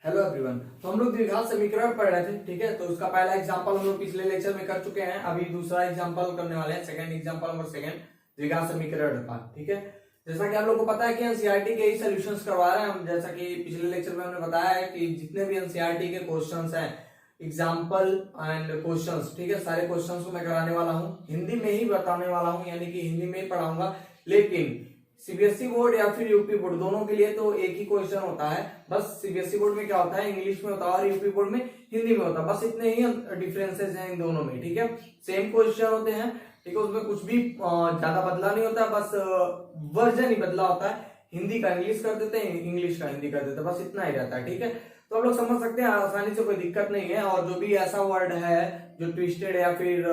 Hello everyone. तो हम लोग द्विघात समीकरण पढ़ रहे थे, ठीक है। तो उसका पहला एग्जांपल हम लोग पिछले लेक्चर में कर चुके हैं। अभी दूसरा एग्जांपल करने वाले हैं, सेकंड एग्जांपल नंबर सेकंड द्विघात समीकरण का, ठीक है। जैसा कि आप लोग को पता है कि एनसीईआरटी के ही सॉल्यूशंस करवा रहे हैं हम। जैसा कि पिछले लेक्चर में हमने बताया है कि जितने भी एनसीईआरटी के क्वेश्चंस हैं, एग्जाम्पल एंड क्वेश्चंस, ठीक है, सारे क्वेश्चंस को मैं कराने वाला हूँ, हिंदी में ही बताने वाला हूँ, यानी कि हिंदी में ही पढ़ाऊंगा। लेकिन सीबीएसई बोर्ड या फिर यूपी बोर्ड दोनों के लिए तो एक ही क्वेश्चन होता है। बस सीबीएसई बोर्ड में क्या होता है, इंग्लिश में होता है, और यूपी बोर्ड में हिंदी में होता है। बस इतने ही डिफरेंसेस हैं इन दोनों में, ठीक है। सेम क्वेश्चन होते हैं, ठीक है, उसमें कुछ भी ज्यादा बदला नहीं होता, बस वर्जन ही बदला होता है। हिंदी का इंग्लिश कर देते हैं, इंग्लिश का हिंदी कर देते हैं, बस इतना ही रहता है, ठीक है। तो आप लोग समझ सकते हैं आसानी से, कोई दिक्कत नहीं है। और जो भी ऐसा वर्ड है जो ट्विस्टेड या फिर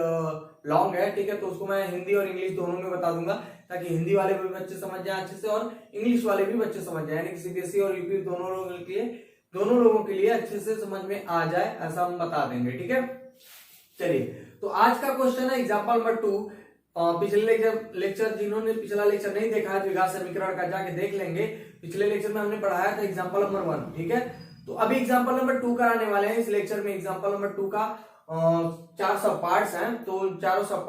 लॉन्ग है, ठीक है, तो उसको मैं हिंदी और इंग्लिश दोनों में बता दूंगा, ताकि हिंदी वाले भी बच्चे समझ जाए अच्छे से और इंग्लिश वाले भी बच्चे समझ जाए, यानी कि सीबीएसई और यूपी दोनों लोगों के लिए अच्छे से समझ में आ जाए, ऐसा हम बता देंगे, ठीक है। चलिए, तो आज का क्वेश्चन है एग्जाम्पल नंबर 2। पिछले लेक्चर जिन्होंने पिछला लेक्चर नहीं देखा है द्विघात समीकरण का, जाके देख लेंगे। पिछले लेक्चर में हमने पढ़ाया था एग्जाम्पल नंबर 1, ठीक है। तो अभी एग्जाम्पल नंबर 2 कराने वाले हैं इस लेक्चर में। एग्जाम्पल नंबर 2 का 4 सब पार्ट्स हैं, तो चारों सब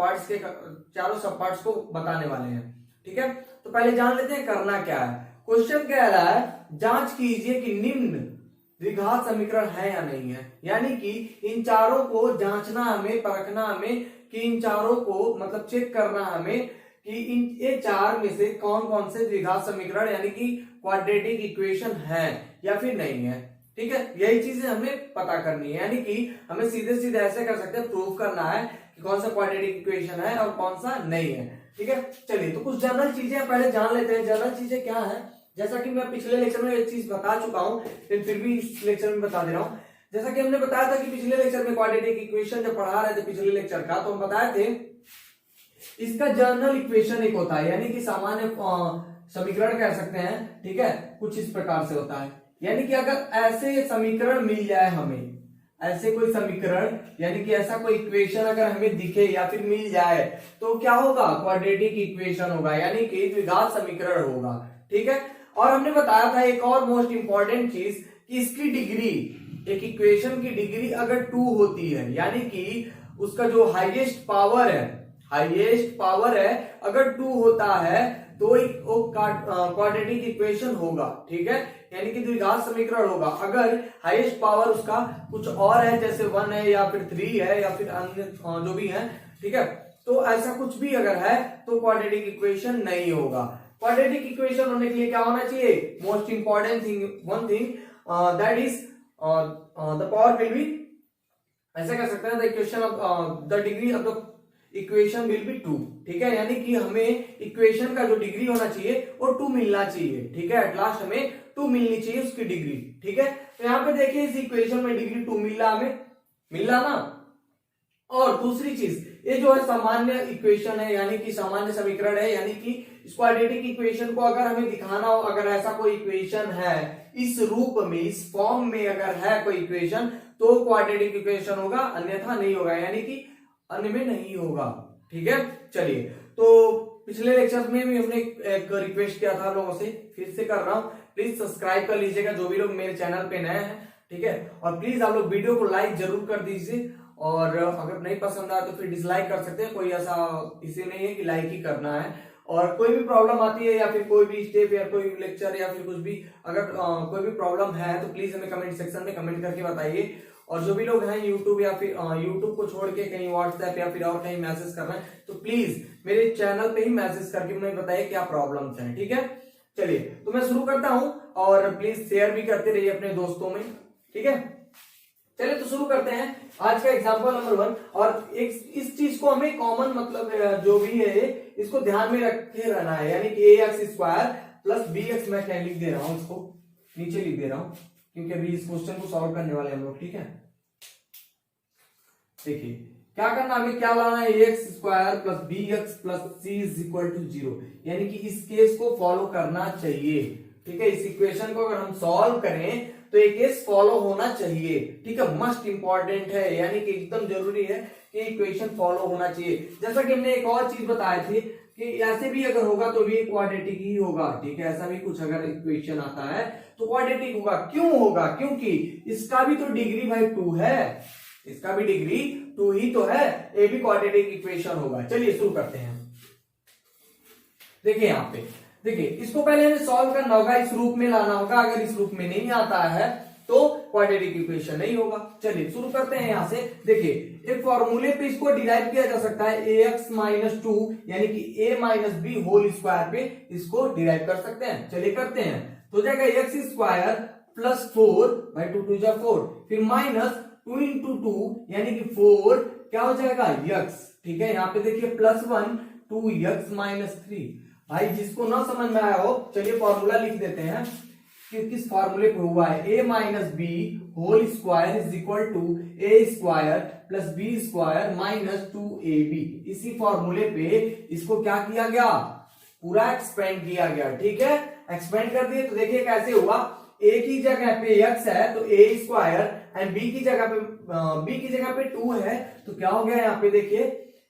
पार्ट्स को बताने वाले हैं, ठीक है। तो पहले जान लेते हैं करना क्या है। क्वेश्चन कह रहा है जांच कीजिए कि निम्न द्विघात समीकरण है या नहीं है, यानी कि इन चारों को जांचना हमें, परखना हमें कि इन चारों को मतलब चेक करना हमें कि इन ये चार में से कौन कौन से द्विघात समीकरण यानी कि क्वाड्रेटिक इक्वेशन है या फिर नहीं है, ठीक है। यही चीजें हमें पता करनी है, यानी कि हमें सीधे सीधे ऐसे कर सकते हैं, प्रूव करना है कि कौन सा क्वाड्रेटिक इक्वेशन है और कौन सा नहीं है, ठीक है। चलिए, तो कुछ जनरल चीजें पहले जान लेते हैं। जनरल चीजें क्या है, जैसा कि मैं पिछले लेक्चर में एक चीज बता चुका हूं, फिर भी इस लेक्चर में बता दे रहा हूं। जैसा कि हमने बताया था कि पिछले लेक्चर में क्वाड्रेटिक इक्वेशन जब पढ़ा रहे थे पिछले लेक्चर का, तो हम बताए थे इसका जनरल इक्वेशन एक होता है, यानी कि सामान्य समीकरण कह सकते हैं, ठीक है। कुछ इस प्रकार से होता है, यानी कि अगर ऐसे समीकरण मिल जाए हमें, ऐसे कोई समीकरण यानी कि ऐसा कोई इक्वेशन अगर हमें दिखे या फिर मिल जाए, तो क्या होगा, क्वाड्रेटिक इक्वेशन होगा, यानी कि द्विघात समीकरण होगा, ठीक है। और हमने बताया था एक और मोस्ट इंपॉर्टेंट चीज कि इसकी डिग्री, एक इक्वेशन की डिग्री अगर 2 होती है, यानी कि उसका जो हाईएस्ट पावर है अगर 2 होता है, तो एक क्वाड्रेटिक इक्वेशन होगा, ठीक है, यानी कि द्विघात समीकरण होगा। अगर हाईएस्ट पावर उसका कुछ और है, जैसे 1 है या फिर 3 है या फिर अन्य जो भी है, ठीक है, तो ऐसा कुछ भी अगर है तो क्वाड्रेटिक इक्वेशन नहीं होगा। क्वाड्रेटिक इक्वेशन होने के लिए क्या होना चाहिए, most important thing, one thing, that is the power will be, ऐसे कर सकते हैं, the equation of the degree of the equation will be 2, ठीक है, यानी कि हमें इक्वेशन का जो डिग्री होना चाहिए वो 2 मिलना चाहिए, ठीक है। एट लास्ट हमें 2 मिलनी चाहिए उसकी डिग्री, ठीक है। तो यहाँ पे देखिए इस इक्वेशन में डिग्री 2 मिल रहा, हमें मिल रहा ना। और दूसरी चीज, ये जो है सामान्य इक्वेशन है, यानी कि सामान्य समीकरण है, यानी कि क्वाड्रेटिक इक्वेशन को अगर हमें दिखाना हो, अगर ऐसा कोई इक्वेशन है इस रूप में, इस फॉर्म में अगर है कोई इक्वेशन, तो क्वाड्रेटिक इक्वेशन होगा, अन्यथा नहीं होगा, यानी कि अन्य में नहीं होगा, ठीक है। चलिए, तो पिछले लेक्चर में भी हमने एक रिक्वेस्ट किया था लोगों से, फिर से कर रहा हूं, प्लीज सब्सक्राइब कर लीजिएगा जो भी लोग मेरे चैनल पे नए हैं, ठीक है। और प्लीज आप लोग वीडियो को लाइक जरूर कर दीजिए, और अगर नहीं पसंद आया तो फिर डिसलाइक कर सकते हैं, कोई ऐसा इसे नहीं है कि लाइक ही करना है। और कोई भी प्रॉब्लम आती है या फिर कोई भी स्टेप या कोई लेक्चर या फिर कुछ भी अगर कोई भी प्रॉब्लम है तो प्लीज हमें कमेंट सेक्शन में कमेंट करके बताइए। और जो भी लोग हैं यूट्यूब या फिर यूट्यूब को छोड़ के कहीं व्हाट्सएप या फिर और कहीं मैसेज कर रहे हैं, तो प्लीज मेरे चैनल पे ही मैसेज करके मुझे बताइए क्या प्रॉब्लम्स हैं, ठीक है। चलिए, तो मैं शुरू करता हूं, और प्लीज शेयर भी करते रहिए अपने दोस्तों में, ठीक है। चलिए, तो शुरू करते हैं आज का एग्जांपल नंबर 1। और एक इस चीज को हमें कॉमन मतलब जो भी है इसको ध्यान में रखे रहना है, यानी कि ax² प्लस bx, मैं क्या लिख दे रहा हूं, इसको नीचे लिख दे रहा हूं, क्योंकि अभी इस क्वेश्चन को सॉल्व करने वाले हम लोग, ठीक है। देखिए क्या करना, हमें क्या लाना है, ax² plus bx plus c is equal to 0, यानी कि इस केस को फॉलो करना चाहिए, ठीक है। इस इक्वेशन को अगर हम सॉल्व करें तो एक केस फॉलो होना चाहिए, ठीक है, मस्ट इंपॉर्टेंट है, यानी कि एकदम जरूरी है कि इक्वेशन फॉलो होना चाहिए। जैसा कि हमने एक और चीज बताई थी कि ऐसे भी अगर होगा तो भी क्वाड्रेटिक ही होगा, ठीक है। ऐसा भी कुछ अगर इक्वेशन आता है तो क्वाड्रेटिक होगा। क्यों होगा? क्योंकि इसका भी तो डिग्री भाई 2 है, इसका भी डिग्री 2 ही तो है, ये भी क्वाड्रेटिक इक्वेशन होगा। चलिए शुरू करते हैं। देखिए यहाँ पे, देखिए इसको पहले हमें सॉल्व करना होगा, इस रूप में लाना होगा। अगर इस रूप में नहीं आता है तो क्वाड्रेटिक इक्वेशन नहीं होगा। चलिए शुरू करते हैं यहाँ से। देखिए एक फॉर्मूले पे इसको डिराइव किया जा सकता है, ax माइनस 2 यानी कि a minus B whole square पे इसको डिराइव कर सकते हैं। चलिए करते हैं। तो हो जाएगा एक्स स्क्वायर प्लस 4 बाई 2 2 जा 4, फिर माइनस 2 इंटू 2 यानी कि 4 क्या हो जाएगा x, ठीक है। यहाँ पे देखिए प्लस 1 2x माइनस 3। भाई जिसको ना समझ में आया हो, चलिए फॉर्मूला लिख देते हैं कि किस फॉर्मूले पे हुआ है। a minus B whole square is equal to A square plus B square minus 2ab। इसी फॉर्मूले पे इसको क्या किया गया, पूरा एक्सपेंड किया गया, ठीक है। एक्सपेंड कर दिए तो देखिए कैसे हुआ, a की जगह पे x है तो a स्क्वायर एंड b की जगह पे 2 है तो क्या हो गया यहाँ पे, देखिए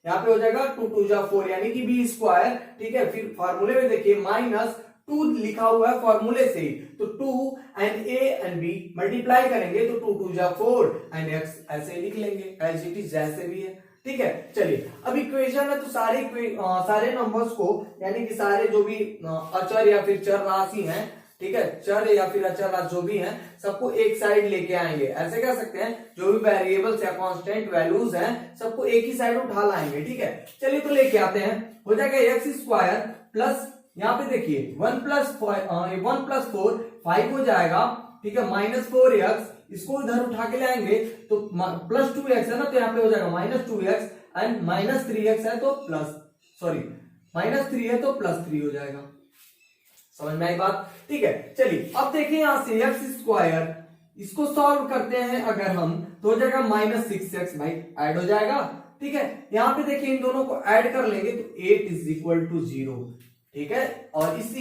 यहाँ पे हो जाएगा 2 2 जा 4 यानी कि b स्क्वायर, ठीक है। फिर फॉर्मूले में देखिए माइनस 2 लिखा हुआ है फॉर्मूले से, तो 2 and a and b multiply करेंगे तो 2 2 जा 4 एंड x ऐसे लिख लेंगे एज इट इज जैसे भी है, ठीक है। चलिए अब इक्वेशन है तो सारे नंबर्स को यानी कि सारे जो भी अचर या फिर चर राशि हैं, ठीक है, चर या फिर अचर राशि जो भी हैं सबको एक साइड लेके आएंगे। ऐसे कह सकते हैं जो भी वेरिएबल्स या कांस्टेंट वैल्यूज हैं सबको एक ही साइड उठा लाएंगे, ठीक है। चलिए तो लेके आते हैं। हो जाएगा एक्स स्क्वायर प्लस, यहाँ पे देखिए 1 प्लस 4 5 हो जाएगा, ठीक है, माइनस 4x, इसको इधर उठा के लाएंगे तो प्लस 2x है ना, तो यहाँ पे हो जाएगा minus 2x and minus 3x है तो माइनस 3 है तो प्लस 3 हो जाएगा। समझ में आई बात, ठीक है। चलिए अब देखिए यहाँ से एक्स स्क्वायर, इसको सॉल्व करते हैं अगर हम तो हो जाएगा माइनस 6x, भाई ऐड हो जाएगा, ठीक है। यहाँ पे देखिए इन दोनों को ऐड कर लेंगे तो 8 इज इक्वल टू 0, ठीक है। और इस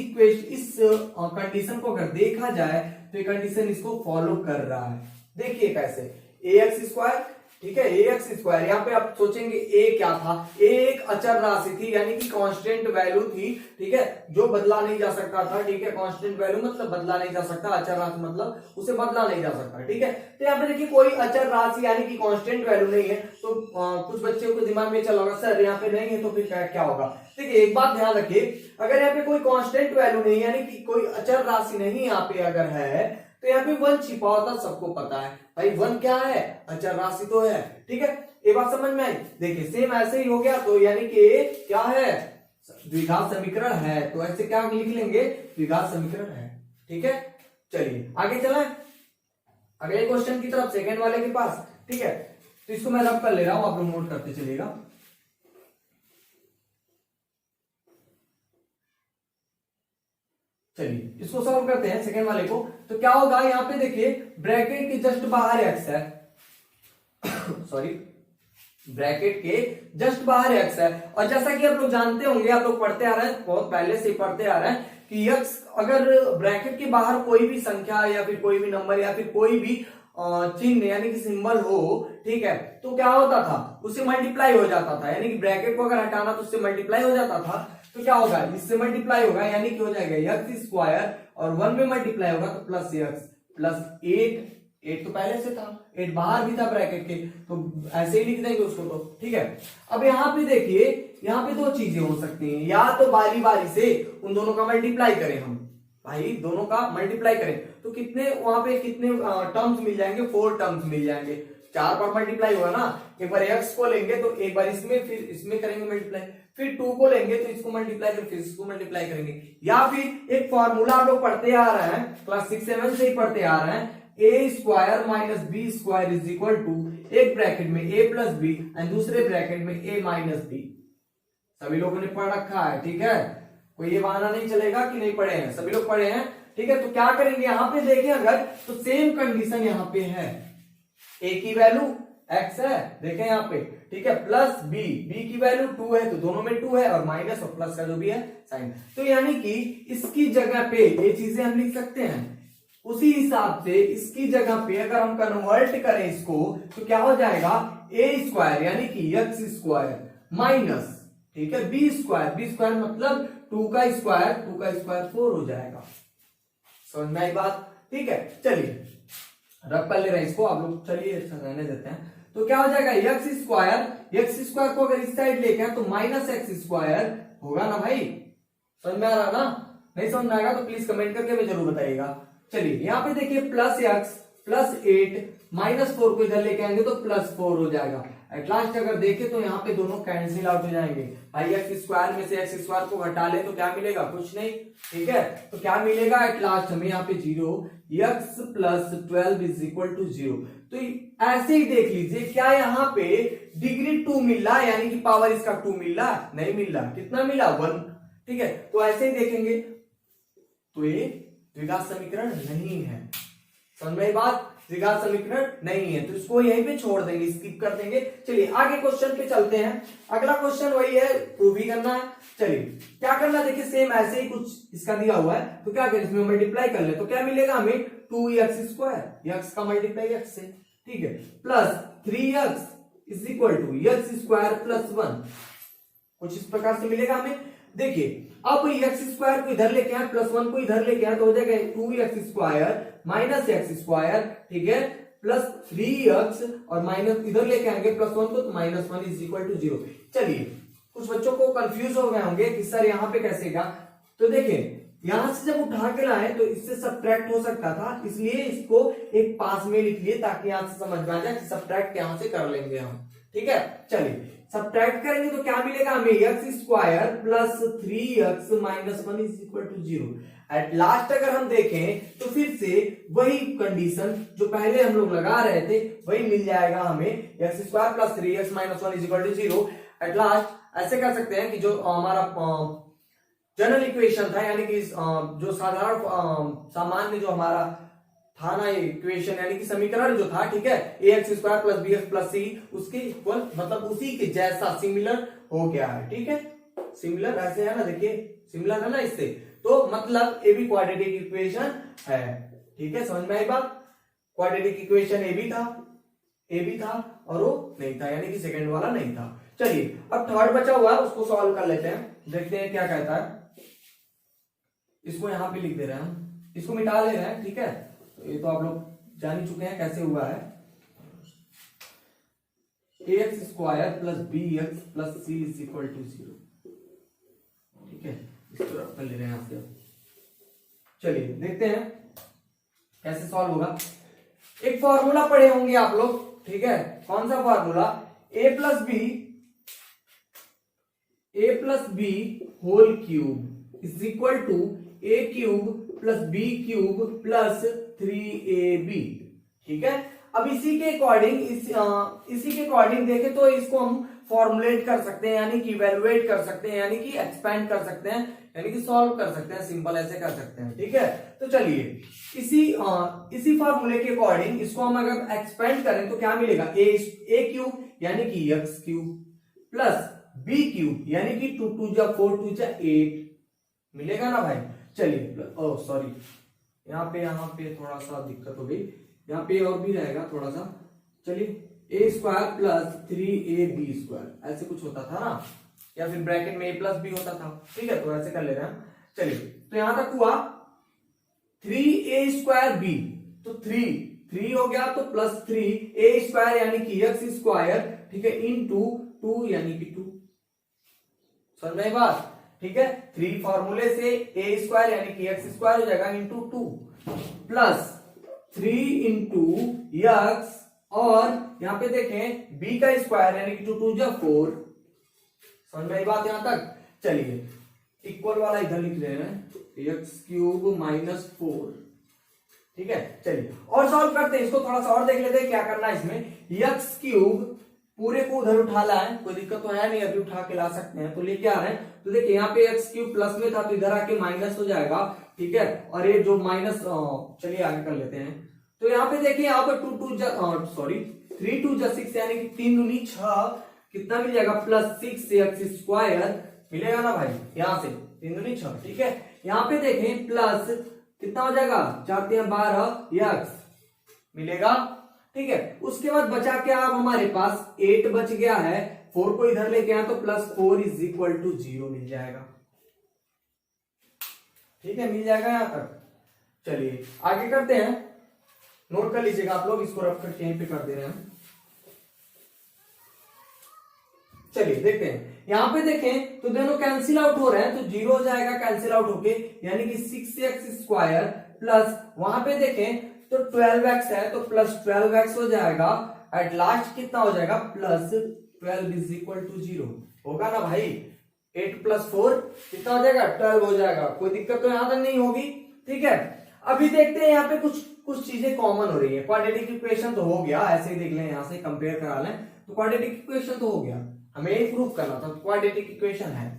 कंडीशन को अगर देखा जाए तो ये कंडीशन इसको फॉलो कर रहा है। देखिए कैसे, ax स्क्वायर, ठीक है, ax स्क्वायर, यहाँ पे आप सोचेंगे a क्या था, a एक अचर राशि थी यानी कि कांस्टेंट वैल्यू थी, ठीक है, जो बदला नहीं जा सकता था, ठीक है। कांस्टेंट वैल्यू मतलब बदला नहीं जा सकता, अचर राशि मतलब उसे बदला नहीं जा सकता, ठीक है। तो यहाँ पे देखिए कोई अचर राशि यानी कि कांस्टेंट वैल्यू नहीं है तो कुछ बच्चों को दिमाग में चला होगा सर यहाँ पे नहीं है तो फिर क्या होगा। देखिए एक बात ध्यान रखिए, अगर यहाँ पे कोई कांस्टेंट वैल्यू नहीं यानी कि कोई अचर राशि नहीं यहाँ पे अगर है तो यहाँ पे 1 छिपा होता, सबको पता है भाई 1 क्या है, अचर राशि तो है, ठीक है। ये बात समझ में आई। देखिए सेम ऐसे ही हो गया, तो यानी कि क्या है, द्विघात समीकरण है, तो ऐसे क्या लिख लेंगे, द्विघात समीकरण है, ठीक है। चलिए आगे चलें अगले क्वेश्चन की तरफ, सेकंड वाले के पास, ठीक है। तो इसको मैं रब कर ले रहा हूं, आप लोग नोट करते चलिएगा। चलिए इसको सॉल्व करते हैं सेकंड वाले को। तो क्या होगा, यहाँ पे देखिए ब्रैकेट के जस्ट बाहर एक्स है सॉरी, ब्रैकेट के जस्ट बाहर एक्स है। और जैसा कि आप लोग जानते होंगे, आप लोग पढ़ते आ रहे हैं, बहुत पहले से पढ़ते आ रहे हैं कि एक्स अगर ब्रैकेट के बाहर कोई भी संख्या या फिर कोई भी नंबर या फिर कोई भी चिन्ह यानी कि सिंबल हो, ठीक है, तो क्या होता था, उससे मल्टीप्लाई हो जाता था। यानी कि ब्रैकेट को अगर हटाना तो उससे मल्टीप्लाई हो जाता था, तो क्या होगा, इससे मल्टीप्लाई होगा यानी कि हो जाएगा एक्स स्क्वायर और 1 में मल्टीप्लाई होगा तो प्लस एक्स प्लस 8 तो पहले से था, 8 बाहर भी था ब्रैकेट के, तो ऐसे ही लिख देंगे उसको, तो ठीक है। अब यहाँ पे देखिए, यहाँ पे 2 चीजें हो सकती हैं, या तो बारी बारी से उन दोनों का मल्टीप्लाई करें हम, भाई दोनों का मल्टीप्लाई करें तो कितने वहां पे कितने टर्म्स मिल जाएंगे, 4 टर्म्स मिल जाएंगे। 4 बार मल्टीप्लाई होगा ना, एक बार x को लेंगे तो एक बार इसमें, फिर इसमें करेंगे मल्टीप्लाई, फिर 2 को लेंगे तो इसको मल्टीप्लाई करेंगे, फिर इसको मल्टीप्लाई करेंगे। या फिर एक फॉर्मूला आप लोग पढ़ते आ रहे हैं, क्लास 6-7 से ही पढ़ते आ रहे हैं, a square minus B square is equal to, एक ब्रैकेट में a प्लस बी एंड दूसरे ब्रैकेट में a माइनस बी। सभी लोगों ने पढ़ रखा है, ठीक है, कोई ये बहाना नहीं चलेगा कि नहीं पढ़े हैं, सभी लोग पढ़े हैं, ठीक है। तो क्या करेंगे, यहाँ पे देखें अगर तो सेम कंडीशन यहाँ पे है, a की वैल्यू x है, देखें यहाँ पे, ठीक है, प्लस b की वैल्यू 2 है तो दोनों में 2 है, और माइनस और प्लस का जो भी है साइन, तो यानी कि इसकी जगह पे ये चीजें हम लिख सकते हैं। उसी हिसाब से इसकी जगह पे अगर हम कन्वर्ट करें इसको तो क्या हो जाएगा, a स्क्वायर यानी कि x स्क्वायर माइनस ठीक है। बी स्क्वायर मतलब 2 का स्क्वायर 4 हो जाएगा। समझ में आई बात? ठीक है, चलिए रब कर ले रहे हैं इसको आप लोग, चलिए रहने देते हैं। तो क्या हो जाएगा, एक्स स्क्वायर को अगर इस साइड लेके आए तो माइनस एक्स स्क्वायर होगा ना भाई। समझ में आ रहा ना? नहीं समझ में आएगा तो प्लीज कमेंट करके हमें जरूर बताइएगा। चलिए यहाँ पे देखिए प्लस एक्स प्लस 8 माइनस 4 को इधर लेके आएंगे तो प्लस 4 हो जाएगा। एट लास्ट अगर देखें तो यहाँ पे दोनों कैंसिल आउट हो जाएंगे भाई। एक्स स्क्वायर में से एक्स स्क्वायर को घटा ले तो क्या मिलेगा, कुछ नहीं। ठीक है, तो क्या मिलेगा एट लास्ट हमें यहाँ पे 0, X plus 12 is equal to 0। तो ऐसे ही देख लीजिए, क्या यहाँ पे डिग्री 2 मिल रहा है, यानी कि पावर इसका 2 मिल रहा, नहीं मिल रहा। कितना मिला, 1। ठीक है, तो ऐसे ही देखेंगे तो ये द्विघात समीकरण नहीं है। समझ में बात? द्विघात समीकरण नहीं है, तो इसको यहीं पे छोड़ देंगे, स्किप कर देंगे। चलिए आगे क्वेश्चन पे चलते हैं। अगला क्वेश्चन वही है, प्रूव ही करना है। चलिए क्या करना, देखिए सेम ऐसे ही कुछ इसका दिया हुआ है, तो क्या करें, इसमें मल्टीप्लाई कर ले तो क्या मिलेगा हमें, 2x², एक्स का मल्टीप्लाई एक्स से, ठीक है, plus 3x is equal to x² plus 1, कुछ इस प्रकार से मिलेगा हमें। देखिए अब x² को इधर लेके आए, प्लस 1 को इधर लेके आए तो हो जाएगा 2x² माइनस x², ठीक है, प्लस 3x और माइनस इधर लेके आएंगे प्लस 1 को तो -1 इज इक्वल टू 0। चलिए कुछ बच्चों को कंफ्यूज हो गए होंगे कि सर यहाँ पे कैसे का, तो देखिए यहां से जब उठा के लाए तो इससे सब्ट्रैक्ट हो सकता था, इसलिए इसको एक पास में लिख लिए ताकि यहां से समझ में आ जाए कि सब्ट्रैक्ट यहां से कर लेंगे हम। ठीक है, चलिए सब्ट्रैक्ट करेंगे तो क्या मिलेगा हमें, x² plus 3x minus 1 is equal to 0। At last अगर हम देखें तो फिर से वही कंडीशन जो पहले हम लोग लगा रहे थे वही मिल जाएगा हमें, x² plus 3x minus 1 is equal to 0। At last ऐसे कर सकते हैं कि जो हमारा जनरल इक्वेशन था, यानी कि जो साधारण सामान्य जो हमारा था ना इक्वेशन, यानी कि समीकरण जो था, ठीक है, ax² plus bx plus c उसके इक्वल, मतलब उसी के जैसा सिमिलर हो गया है। ठीक है, सिमिलर ऐसे है ना, देखिए सिमिलर है ना इससे, तो मतलब ये भी क्वाड्रेटिक इक्वेशन है। ठीक है, समझ में आई बात? क्वाड्रेटिक इक्वेशन ए भी था और वो नहीं था, यानी कि सेकंड वाला नहीं था। चलिए अब थर्ड बचा हुआ है, उसको सॉल्व कर लेते हैं, देखते हैं क्या कहता है। इसको यहां पे लिख दे रहे हैं हम, इसको मिटा ले रहे हैं। ठीक है, तो ये तो आप लोग जान ही चुके हैं कैसे हुआ है। ax² plus bx plus c is equal to 0। ठीक है, इसको रख कर ले रहे हैं यहां से। चलिए देखते हैं कैसे सॉल्व होगा। एक फॉर्मूला पढ़े होंगे आप लोग, ठीक है, कौन सा formula, a plus B whole cube is equal to a³ plus b³ plus 3ab। ठीक है, अब इसी के अकॉर्डिंग देखें तो इसको हम फॉर्मुलेट कर सकते हैं, यानी कि इवेलुएट कर सकते हैं, यानी कि एक्सपेंड कर सकते हैं, यानी कि सॉल्व कर सकते हैं, सिंपल ऐसे कर सकते हैं। ठीक है, तो चलिए इसी फॉर्मूले के अकॉर्डिंग इसको हम अगर एक्सपेंड करें तो क्या मिलेगा, a³ यानी कि x³ प्लस b³ यानी कि 2 2 जा 4 2 जा 8 मिलेगा ना भाई। चलिए ओ सॉरी, यहाँ पे थोड़ा सा दिक्कत हो गई, यहाँ पे और भी रहेगा थोड़ा सा। चलिए a² प्लस 3ab² ऐसे कुछ होता था ना, या फिर ब्रैकेट में a प्लस b होता था। ठीक है, तो ऐसे कर ले रहे हैं। चलिए तो यहां तक हुआ 3a²b, तो 3 हो गया तो प्लस 3a² यानी कि x², ठीक है, इंटू 2 यानी कि 2। समझ में बात? ठीक है, 3 फॉर्मूले से a² यानी कि x² हो जाएगा इंटू 2 प्लस 3 इंटू x, और यहां पे देखें b का स्क्वायर यानी कि 2 2 जा 4। समझ में आई बात यहां तक? चलिए इक्वल वाला इधर लिख रहे हैं, x³ माइनस 4। ठीक है, चलिए और सॉल्व करते हैं इसको, थोड़ा सा और देख लेते हैं क्या करना है इसमें। x³ पूरे को उधर उठा ला है, कोई दिक्कत तो है नहीं, अभी उठा के ला सकते हैं, तो लेके आ रहे हैं। तो देखिए यहाँ पे x³ प्लस में था तो इधर आके माइनस हो जाएगा। ठीक है, और ये जो माइनस, चलिए आगे कर लेते हैं। तो यहाँ पे देखिए यहाँ पे 3 2 जा 6 यानी कि 3 दूनी 6, कितना मिल जाएगा, प्लस 6x² मिलेगा ना भाई, यहाँ से 3 दूनी 6। ठीक है, यहाँ पे देखें प्लस कितना हो जाएगा, 4 3 12 x मिलेगा। ठीक है, उसके बाद बचा क्या, अब हमारे पास 8 बच गया है, 4 को इधर लेके आए तो +4 इज इक्वल टू 0 मिल जाएगा। ठीक है, मिल जाएगा यहां तक। चलिए आगे करते हैं, नोट कर लीजिएगा आप लोग, इसको रख करके यहीं पे कर दे रहे हैं। चलिए देखते हैं, यहां पे देखें तो दोनों कैंसिल आउट हो रहे हैं, तो 0 हो जाएगा कैंसिल आउट होके, यानी कि 6x² प्लस वहां पे देखें तो 12x है तो +12x हो जाएगा। एट लास्ट कितना हो जाएगा, +12 इज इक्वल टू 0 होगा ना भाई। 8 + 4 कितना हो जाएगा, 12 हो जाएगा। कोई दिक्कत तो यहां तक नहीं होगी। ठीक है, अभी देखते हैं यहाँ पे कुछ चीजें कॉमन हो रही है। क्वाड्रेटिक इक्वेशन तो हो गया, ऐसे ही देख लें, यहां से कंपेयर करा लें तो क्वाड्रेटिक इक्वेशन तो हो गया, हमें यही प्रूफ करना था। क्वाड्रेटिक इक्वेशन है,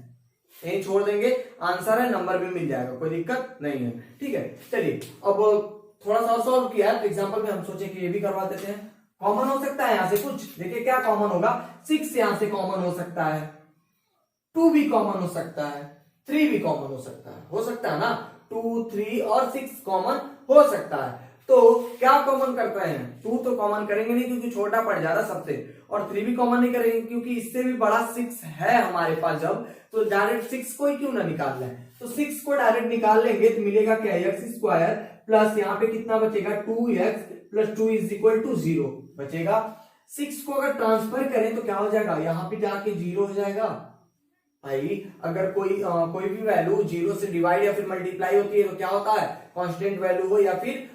यही छोड़ देंगे, आंसर है, नंबर भी मिल जाएगा, कोई दिक्कत नहीं है। ठीक है, चलिए अब थोड़ा सा सॉल्व किया है तो एग्जांपल में हम सोचे कि ये भी करवा देते हैं। कॉमन हो सकता है यहां से कुछ, देखिए क्या कॉमन होगा, 6 यहां से कॉमन हो सकता है, 2 भी कॉमन हो सकता है, 3 भी कॉमन हो सकता है ना, 2, 3 और 6 कॉमन हो सकता है। तो क्या कॉमन करते हैं, 2 तो कॉमन करेंगे नहीं क्योंकि छोटा पड़ जा रहा सबसे, और 3 भी कॉमन नहीं करेंगे क्योंकि इससे भी बड़ा 6 है हमारे पास जब, तो डायरेक्ट 6 को ही क्यों ना निकाल लें, तो 6 को डायरेक्ट निकाल लेंगे तो मिलेगा क्या, x² प्लस यहाँ पे कितना बचेगा, 2x + 2 इज इक्वल टू 0 बचेगा। 6 को अगर ट्रांसफर करें तो क्या हो जाएगा, यहाँ पे जाके 0 हो जाएगा। भाई अगर कोई भी वैल्यू 0 से डिवाइड या फिर मल्टीप्लाई होती है तो क्या होता है, कांस्टेंट वैल्यू हो या फिर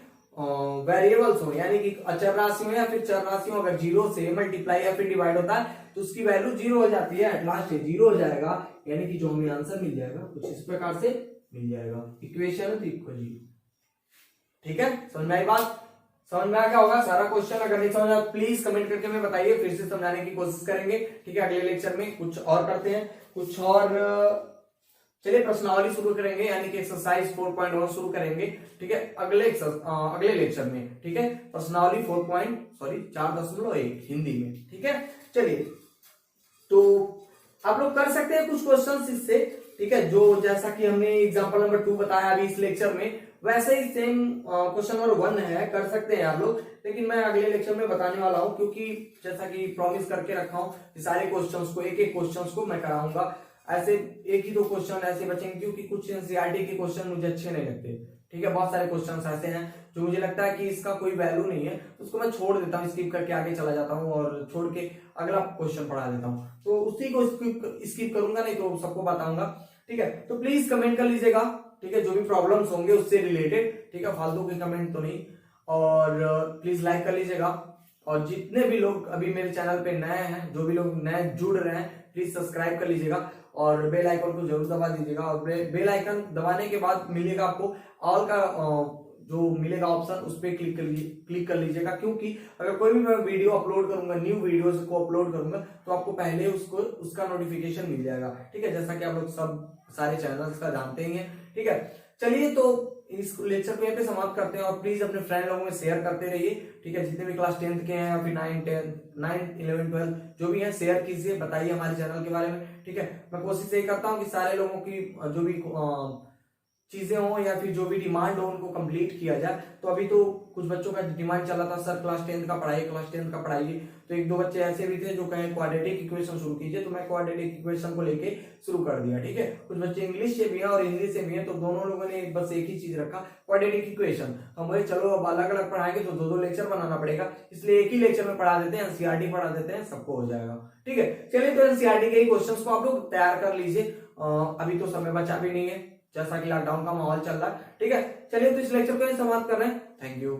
वेरिएबल्स हो, यानी कि अचर राशि हो या फिर चर राशि हो, अगर 0 से मल्टीप्लाई या फिर डिवाइड होता है तो उसकी वैल्यू 0 हो जाती है। एट लास्ट 0 हो जाएगा, यानी कि जो हमें आंसर मिल जाएगा कुछ इस प्रकार से मिल जाएगा। इक्वेशन है तो इक्वल 0। ठीक है, समझ में आई बात, समझ में आ गया होगा सारा क्वेश्चन। अगर नहीं समझ आया प्लीज कमेंट करके हमें बताइए, फिर से समझाने की कोशिश करेंगे। ठीक है, अगले लेक्चर में कुछ और करते हैं, कुछ और। चलिए प्रश्नावली शुरू करेंगे, यानी कि एक्सरसाइज 4.1 शुरू करेंगे। ठीक है, अगले लेक्चर में। ठीक है, प्रश्नावली 4.1 हिंदी में। ठीक है, चलिए तो आप लोग कर सकते हैं कुछ क्वेश्चंस इससे। ठीक है, जो जैसा कि हमने एग्जांपल नंबर 2 बताया अभी इस लेक्चर में, वैसे ही सेम क्वेश्चन नंबर 1 है, कर सकते हैं आप लोग, लेकिन मैं अगले लेक्चर में बताने वाला हूं, क्योंकि जैसा कि प्रॉमिस करके रखा हूं कि सारे क्वेश्चंस को एक क्वेश्चंस को मैं कराऊंगा। ऐसे 1 ही 2 क्वेश्चन ऐसे बचेंगे, क्योंकि कुछ एनसीईआरटी के क्वेश्चन मुझे अच्छे नहीं लगते। ठीक है, बहुत सारे क्वेश्चंस ऐसे हैं जो मुझे लगता है कि इसका कोई वैल्यू नहीं है, तो उसको मैं छोड़ देता हूँ, स्किप करके आगे चला जाता हूँ और छोड़ के अगला क्वेश्चन पढ़ा देता हूँ, तो उसी को स्किप करूंगा, नहीं तो सबको बताऊंगा। ठीक है, तो प्लीज कमेंट कर लीजिएगा। ठीक है, जो भी प्रॉब्लम्स होंगे उससे रिलेटेड। ठीक है, फालतू के कमेंट तो नहीं, और प्लीज लाइक कर लीजिएगा। और जितने भी लोग अभी मेरे चैनल पे नए हैं, जो भी लोग नए जुड़ रहे हैं, प्लीज सब्सक्राइब कर लीजिएगा और बेल आइकन को जरूर दबा दीजिएगा। और बेल आइकन दबाने के बाद मिलेगा आपको ऑल का जो मिलेगा ऑप्शन, उस पर क्लिक कर लीजिएगा, क्योंकि अगर कोई भी मैं वीडियो अपलोड करूंगा, न्यू वीडियोस को अपलोड करूंगा, तो आपको पहले उसका नोटिफिकेशन मिल जाएगा। ठीक है, जैसा कि आप लोग सब सारे चैनल्स का जानते ही हैं। ठीक है, चलिए तो इस लेक्चर को यहाँ पे समाप्त करते हैं, और प्लीज अपने फ्रेंड लोगों में शेयर करते रहिए। ठीक है, जितने भी क्लास 10th के हैं या फिर 9, 11, 12 जो भी है, शेयर कीजिए, बताइए हमारे चैनल के बारे में। ठीक है, मैं कोशिश यही करता हूँ कि सारे लोगों की जो भी चीजें हो या फिर जो भी डिमांड हो उनको कंप्लीट किया जाए। तो अभी तो कुछ बच्चों का डिमांड चला था, सर क्लास 10th का पढ़ाइए, तो 1-2 बच्चे ऐसे भी थे जो कहें क्वाड्रेटिक इक्वेशन शुरू कीजिए, तो मैं क्वाड्रेटिक इक्वेशन को लेके शुरू कर दिया। ठीक है, कुछ बच्चे इंग्लिश से भी हैं और हिंदी से भी हैं, तो दोनों लोगों ने बस एक ही चीज रखा, क्वाड्रेटिक इक्वेशन। हम बोले चलो अब अलग अलग पढ़ाएंगे तो 2-2 लेक्चर बनाना पड़ेगा, इसलिए एक ही लेक्चर में पढ़ा देते हैं, एनसीईआरटी पढ़ा देते हैं, सबको हो जाएगा। ठीक है, चलिए तो एनसीईआरटी के ही क्वेश्चंस को आप लोग तैयार कर लीजिए, अभी तो समय बचा भी नहीं है, जैसा कि लॉकडाउन का माहौल चल रहा है। ठीक है, चलिए तो इस लेक्चर को समाप्त कर रहे हैं। Thank you.